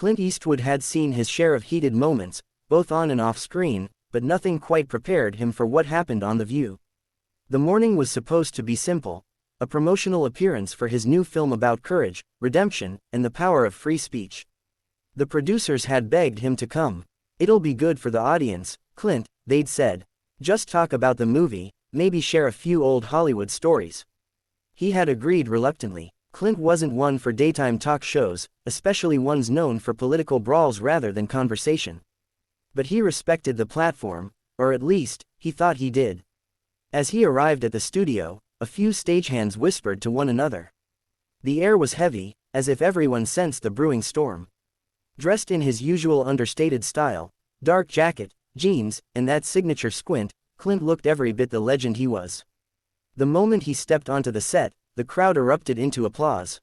Clint Eastwood had seen his share of heated moments, both on and off screen, but nothing quite prepared him for what happened on The View. The morning was supposed to be simple, a promotional appearance for his new film about courage, redemption, and the power of free speech. The producers had begged him to come. "It'll be good for the audience, Clint," they'd said. "Just talk about the movie, maybe share a few old Hollywood stories." He had agreed reluctantly. Clint wasn't one for daytime talk shows, especially ones known for political brawls rather than conversation. But he respected the platform, or at least, he thought he did. As he arrived at the studio, a few stagehands whispered to one another. The air was heavy, as if everyone sensed the brewing storm. Dressed in his usual understated style, dark jacket, jeans, and that signature squint, Clint looked every bit the legend he was. The moment he stepped onto the set, the crowd erupted into applause.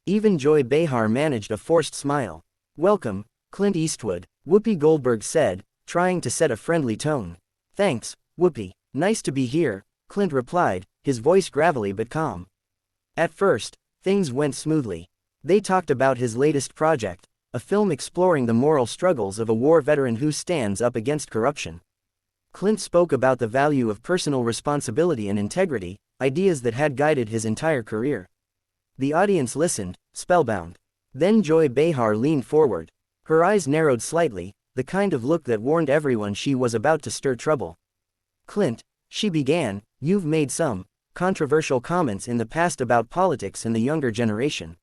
Even Joy Behar managed a forced smile. "Welcome, Clint Eastwood," Whoopi Goldberg said, trying to set a friendly tone. "Thanks, Whoopi. Nice to be here," Clint replied, his voice gravelly but calm. At first, things went smoothly. They talked about his latest project, a film exploring the moral struggles of a war veteran who stands up against corruption. Clint spoke about the value of personal responsibility and integrity, ideas that had guided his entire career. The audience listened, spellbound. Then Joy Behar leaned forward. Her eyes narrowed slightly, the kind of look that warned everyone she was about to stir trouble. "Clint," she began, "you've made some controversial comments in the past about politics and the younger generation.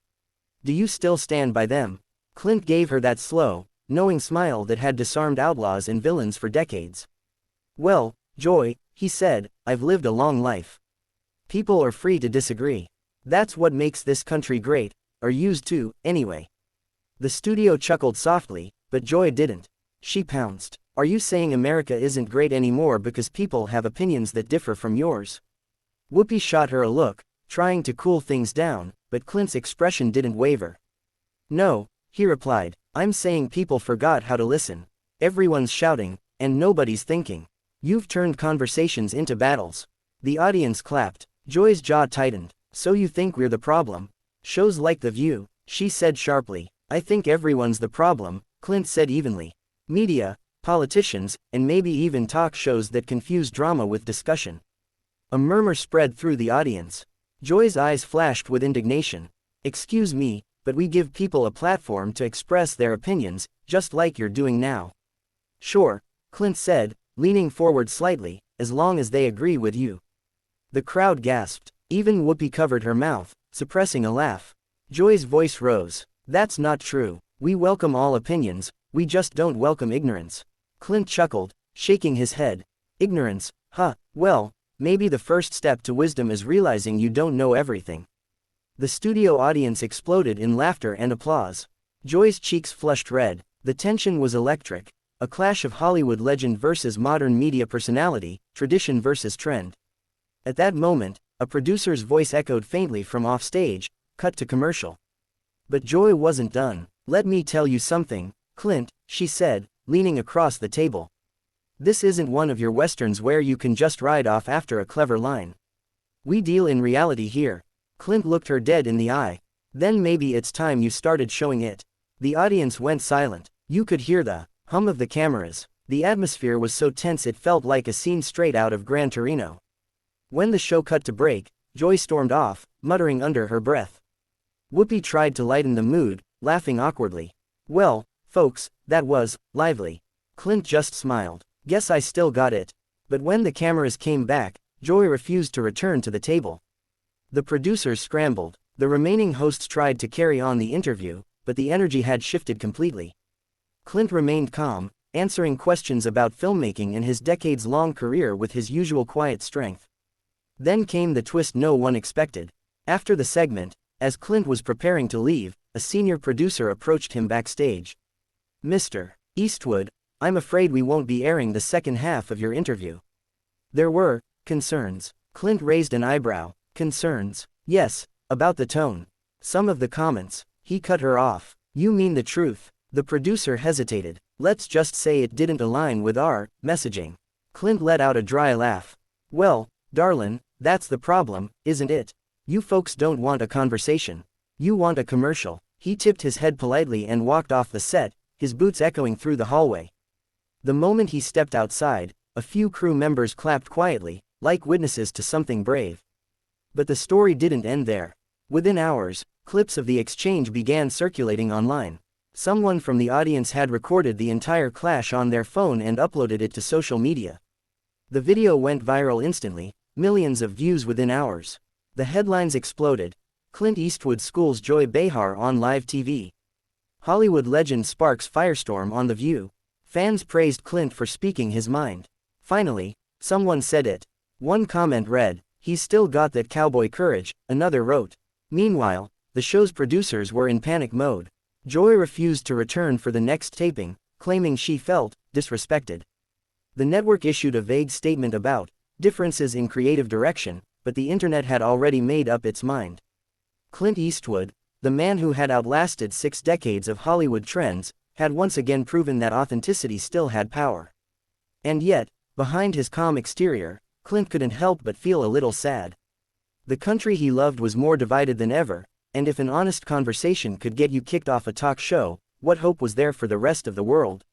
Do you still stand by them?" Clint gave her that slow, knowing smile that had disarmed outlaws and villains for decades. "Well, Joy," he said, "I've lived a long life. People are free to disagree. That's what makes this country great, or used to, anyway." The studio chuckled softly, but Joy didn't. She pounced. "Are you saying America isn't great anymore because people have opinions that differ from yours?" Whoopi shot her a look, trying to cool things down, but Clint's expression didn't waver. "No," he replied, "I'm saying people forgot how to listen. Everyone's shouting, and nobody's thinking. You've turned conversations into battles." The audience clapped. Joy's jaw tightened. "So you think we're the problem? Shows like The View," she said sharply. "I think everyone's the problem," Clint said evenly. "Media, politicians, and maybe even talk shows that confuse drama with discussion." A murmur spread through the audience. Joy's eyes flashed with indignation. "Excuse me, but we give people a platform to express their opinions, just like you're doing now." "Sure," Clint said, leaning forward slightly, "as long as they agree with you." The crowd gasped. Even Whoopi covered her mouth, suppressing a laugh. Joy's voice rose. "That's not true. We welcome all opinions, we just don't welcome ignorance." Clint chuckled, shaking his head. "Ignorance, huh? Well, maybe the first step to wisdom is realizing you don't know everything." The studio audience exploded in laughter and applause. Joy's cheeks flushed red. The tension was electric. A clash of Hollywood legend versus modern media personality, tradition versus trend. At that moment, a producer's voice echoed faintly from offstage, "Cut to commercial." But Joy wasn't done. "Let me tell you something, Clint," she said, leaning across the table. "This isn't one of your westerns where you can just ride off after a clever line. We deal in reality here." Clint looked her dead in the eye. "Then maybe it's time you started showing it." The audience went silent. You could hear the hum of the cameras. The atmosphere was so tense it felt like a scene straight out of Gran Torino. When the show cut to break, Joy stormed off, muttering under her breath. Whoopi tried to lighten the mood, laughing awkwardly. "Well, folks, that was lively." Clint just smiled. "Guess I still got it." But when the cameras came back, Joy refused to return to the table. The producers scrambled. The remaining hosts tried to carry on the interview, but the energy had shifted completely. Clint remained calm, answering questions about filmmaking and his decades-long career with his usual quiet strength. Then came the twist no one expected. After the segment, as Clint was preparing to leave, a senior producer approached him backstage. "Mr. Eastwood, I'm afraid we won't be airing the second half of your interview." There were concerns. Clint raised an eyebrow. "Concerns?" "Yes, about the tone. Some of the comments." He cut her off. "You mean the truth?" The producer hesitated. "Let's just say it didn't align with our messaging." Clint let out a dry laugh. "Well, darlin', that's the problem, isn't it? You folks don't want a conversation. You want a commercial." He tipped his head politely and walked off the set, his boots echoing through the hallway. The moment he stepped outside, a few crew members clapped quietly, like witnesses to something brave. But the story didn't end there. Within hours, clips of the exchange began circulating online. Someone from the audience had recorded the entire clash on their phone and uploaded it to social media. The video went viral instantly, millions of views within hours. The headlines exploded. Clint Eastwood schools Joy Behar on live TV. Hollywood legend sparks firestorm on The View. Fans praised Clint for speaking his mind. Finally, someone said it. One comment read, "He's still got that cowboy courage," another wrote. Meanwhile, the show's producers were in panic mode. Joy refused to return for the next taping, claiming she felt disrespected. The network issued a vague statement about differences in creative direction, but the internet had already made up its mind. Clint Eastwood, the man who had outlasted 6 decades of Hollywood trends, had once again proven that authenticity still had power. And yet, behind his calm exterior, Clint couldn't help but feel a little sad. The country he loved was more divided than ever, and if an honest conversation could get you kicked off a talk show, what hope was there for the rest of the world?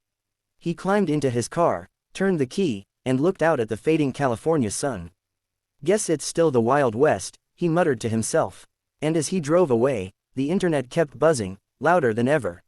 He climbed into his car, turned the key, and looked out at the fading California sun. "Guess it's still the Wild West," he muttered to himself. And as he drove away, the internet kept buzzing, louder than ever.